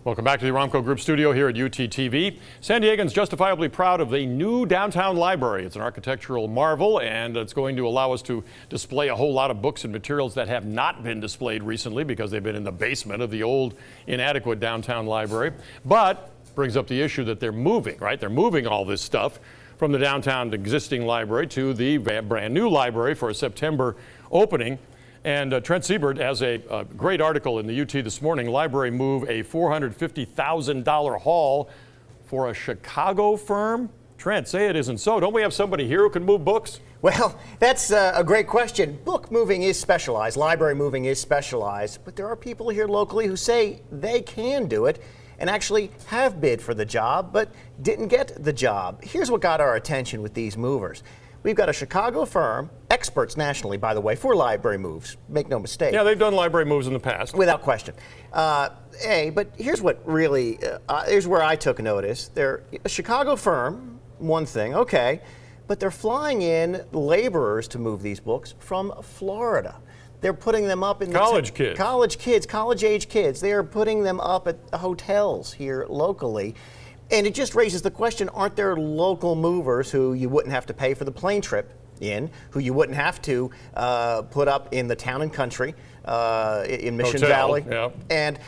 Welcome back to the Aramco Group studio here at UTTV. San Diegans justifiably proud of the new downtown library. It's an architectural marvel, and it's going to allow us to display a whole lot of books and materials that have not been displayed recently because they've been in the basement of the old, inadequate downtown library. But brings up the issue that they're moving, right? They're moving all this stuff from the downtown existing library to the brand new library for a September opening. And Trent Seibert has a great article in the UT this morning. Library move a $450,000 haul for a Chicago firm. Trent, say it isn't so. Don't we have somebody here who can move books? Well, that's a great question. Book moving is specialized. Library moving is specialized. But there are people here locally who say they can do it and actually have bid for the job, but didn't get the job. Here's what got our attention with these movers. We've got a Chicago firm, experts nationally, by the way, for library moves. Make no mistake. Yeah, they've done library moves in the past. Without question. But here's what really, here's where I took notice. They're a Chicago firm, one thing, okay, but they're flying in laborers to move these books from Florida. They're putting them up in college kids. College-age kids. They are putting them up at hotels here locally. And it just raises the question, aren't there local movers who you wouldn't have to pay for the plane trip in, who you wouldn't have to put up in the town and country, in Mission Valley, yeah. And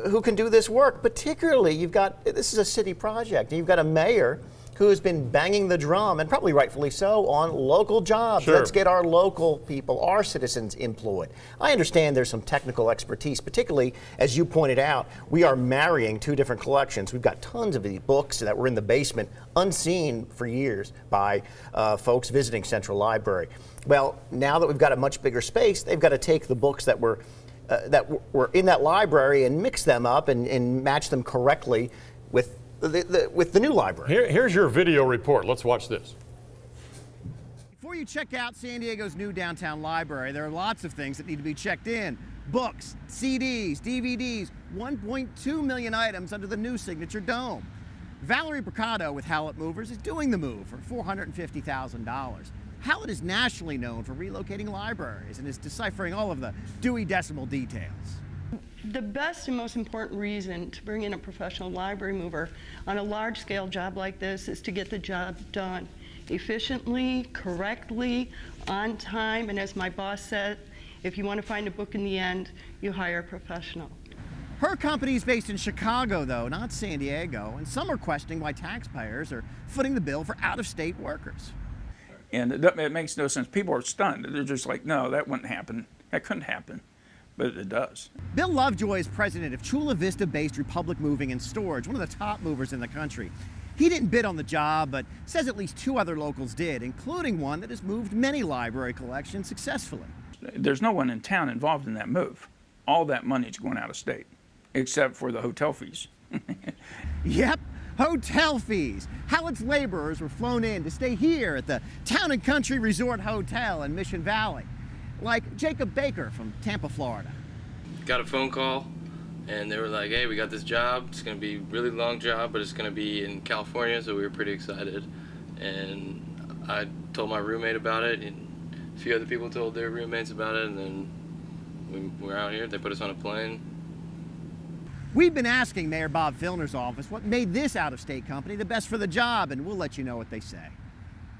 who can do this work? Particularly, this is a city project, and you've got a mayor who has been banging the drum, and probably rightfully so, on local jobs. Sure. Let's get our local people, our citizens employed. I understand there's some technical expertise, particularly, as you pointed out, we are marrying two different collections. We've got tons of these books that were in the basement, unseen for years by folks visiting Central Library. Well, now that we've got a much bigger space, they've got to take the books that were in that library and mix them up and match them correctly with the new library. Here's your video report. Let's watch this. Before you check out San Diego's new downtown library, there are lots of things that need to be checked in. Books, CDs, DVDs, 1.2 million items under the new Signature Dome. Valerie Bricado with Hallett Movers is doing the move for $450,000. Hallett is nationally known for relocating libraries and is deciphering all of the Dewey Decimal details. The best and most important reason to bring in a professional library mover on a large-scale job like this is to get the job done efficiently, correctly, on time, and as my boss said, if you want to find a book in the end, you hire a professional. Her company is based in Chicago, though, not San Diego, and some are questioning why taxpayers are footing the bill for out-of-state workers. And it makes no sense. People are stunned. They're just like, no, that wouldn't happen. That couldn't happen. But it does. Bill Lovejoy is president of Chula Vista-based Republic Moving and Storage, one of the top movers in the country. He didn't bid on the job, but says at least two other locals did, including one that has moved many library collections successfully. There's no one in town involved in that move. All that money's going out of state, except for the hotel fees. Yep, hotel fees. Hallett's laborers were flown in to stay here at the Town and Country Resort Hotel in Mission Valley. Like Jacob Baker from Tampa, Florida. Got a phone call and they were like, hey, we got this job. It's going to be a really long job, but it's going to be in California, so we were pretty excited. And I told my roommate about it, and a few other people told their roommates about it, and then we were out here. They put us on a plane. We've been asking Mayor Bob Filner's office what made this out-of-state company the best for the job, and we'll let you know what they say.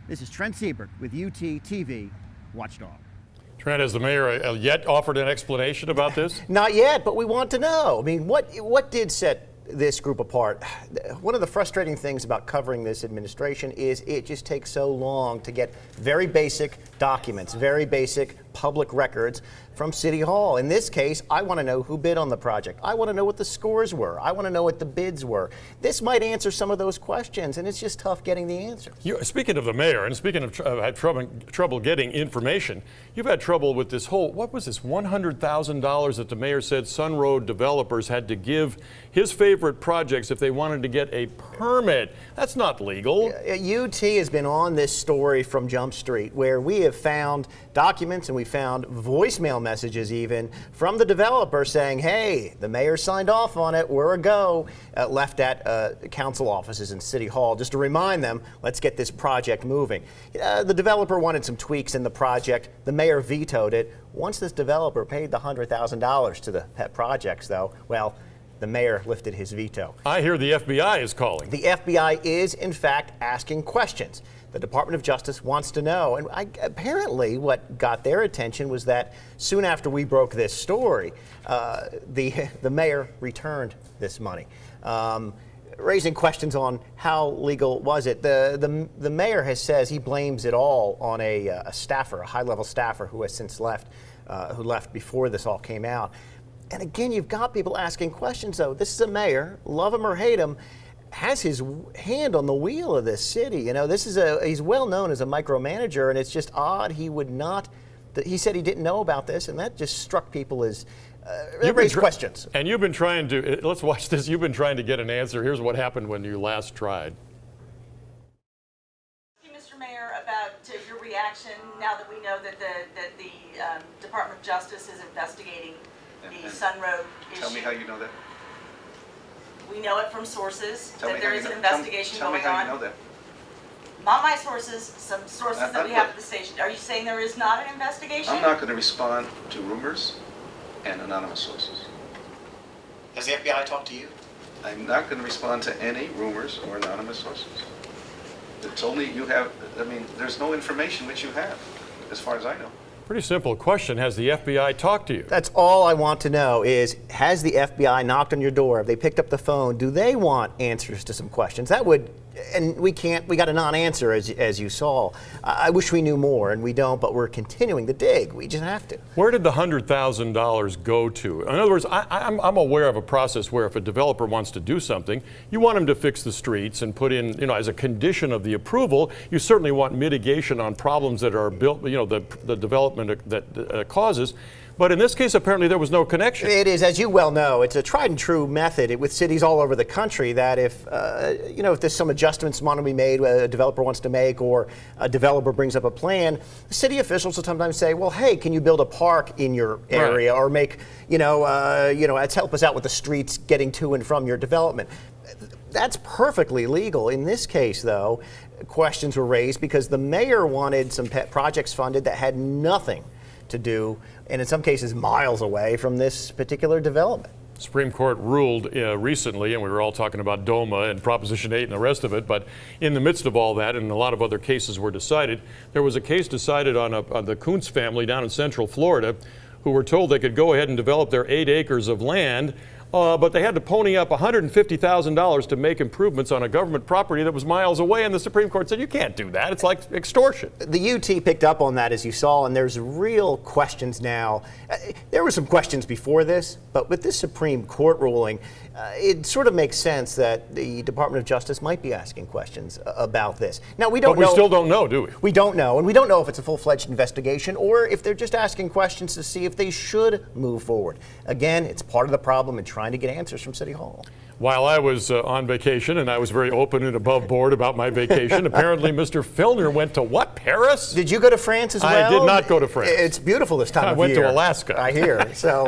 This is Trent Seibert with UTTV Watchdog. Trent, has the mayor yet offered an explanation about this? Not yet, but we want to know. I mean, what did set this group apart? One of the frustrating things about covering this administration is it just takes so long to get very basic documents, very basic public records from City Hall. In this case, I want to know who bid on the project. I want to know what the scores were. I want to know what the bids were. This might answer some of those questions, and it's just tough getting the answers. Speaking of the mayor, and speaking of had trouble getting information, you've had trouble with this whole, what was this, $100,000 that the mayor said Sunroad developers had to give his favorite projects if they wanted to get a permit. That's not legal. UT has been on this story from Jump Street, where we have found documents and we found voicemail messages even from the developer saying, hey, the mayor signed off on it, we're a go, left at council offices in City Hall just to remind them, let's get this project moving. The developer wanted some tweaks in the project. The mayor vetoed it. Once this developer paid the $100,000 to the pet projects, though, well, the mayor lifted his veto. I hear the FBI is calling. The FBI is, in fact, asking questions. The Department of Justice wants to know. And apparently what got their attention was that soon after we broke this story, the mayor returned this money, raising questions on how legal was it. The mayor says he blames it all on a staffer, a high-level staffer who has since left, who left before this all came out. And again, you've got people asking questions, though. This is a mayor, love him or hate him, has his hand on the wheel of this city. You know, he's well known as a micromanager, and it's just odd he would not. He said he didn't know about this, and that just struck people as raised questions. And you've been trying to, let's watch this. You've been trying to get an answer. Here's what happened when you last tried. Mr. Mayor, about your reaction now that we know that the Department of Justice is investigating the Sun Road issue. Tell me how you know that. We know it from sources Tell me that how there you is an know- investigation tell me going how on. you know that. Not my sources, some sources that we have at the station. Are you saying there is not an investigation? I'm not going to respond to rumors and anonymous sources. Has the FBI talked to you? I'm not going to respond to any rumors or anonymous sources. It's only you have, I mean, there's no information which you have, as far as I know. Pretty simple question. Has the FBI talked to you? That's all I want to know is, has the FBI knocked on your door? Have they picked up the phone? Do they want answers to some questions? That would, and we got a non-answer as you saw. I wish we knew more, and we don't, but we're continuing to dig. We just have to. Where did the $100,000 go to? In other words, I'm aware of a process where if a developer wants to do something, you want him to fix the streets and put in, you know, as a condition of the approval, you certainly want mitigation on problems that are built, you know, the development that causes. But in this case, apparently there was no connection. It is, as you well know, it's a tried and true method with cities all over the country that if, you know, if there's some adjustments want to be made, a developer wants to make, or a developer brings up a plan, city officials will sometimes say, well, hey, can you build a park in your area, or make, let's help us out with the streets getting to and from your development. That's perfectly legal. In this case, though, questions were raised because the mayor wanted some pet projects funded that had nothing to do, and in some cases miles away from this particular development. Supreme Court ruled recently, and we were all talking about DOMA and Proposition 8 and the rest of it, but in the midst of all that, and a lot of other cases were decided, there was a case decided on the Kuntz family down in Central Florida who were told they could go ahead and develop their 8 acres of land, but they had to pony up $150,000 to make improvements on a government property that was miles away, and the Supreme Court said, you can't do that. It's like extortion. The UT picked up on that, as you saw, and there's real questions now. There were some questions before this, but with this Supreme Court ruling, it sort of makes sense that the Department of Justice might be asking questions about this. Now, we don't know. But we still don't know, do we? We don't know, and we don't know if it's a full-fledged investigation or if they're just asking questions to see if they should move forward. Again, it's part of the problem in trying to get answers from City Hall. While I was on vacation, and I was very open and above board about my vacation, apparently Mr. Filner went to what, Paris? Did you go to France as well? I did not go to France. It's beautiful this time of year. I went to Alaska. I hear. So,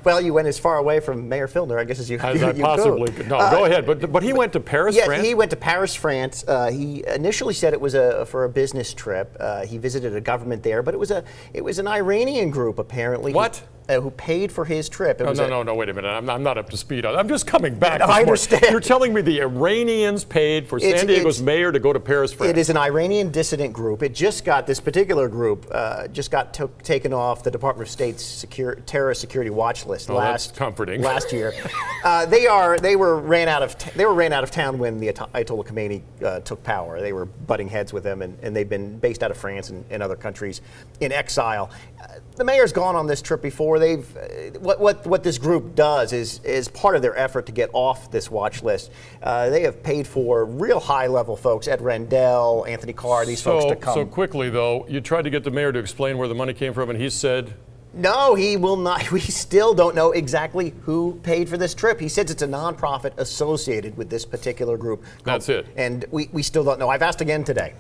well, you went as far away from Mayor Filner, I guess, as you possibly could. No, go ahead. But he went to Paris, yes, France? He went to Paris, France. He initially said it was for a business trip. He visited a government there, but it was an Iranian group, apparently. What? Who paid for his trip. No, wait a minute. I'm not up to speed on it. I'm just coming back. No, I understand. You're telling me the Iranians paid for San Diego's mayor to go to Paris, France? It is an Iranian dissident group. This particular group just got taken off the Department of State's terrorist security watch list that's comforting. Last year. They were ran out of town when the Ayatollah Khomeini took power. They were butting heads with them, and they've been based out of France and other countries in exile. The mayor's gone on this trip before. What this group does is part of their effort to get off this watch list. They have paid for real high-level folks, Ed Rendell, Anthony Carr, these folks to come. So quickly, though, you tried to get the mayor to explain where the money came from, and he said? No, he will not. We still don't know exactly who paid for this trip. He says it's a nonprofit associated with this particular group. That's it. And we still don't know. I've asked again today.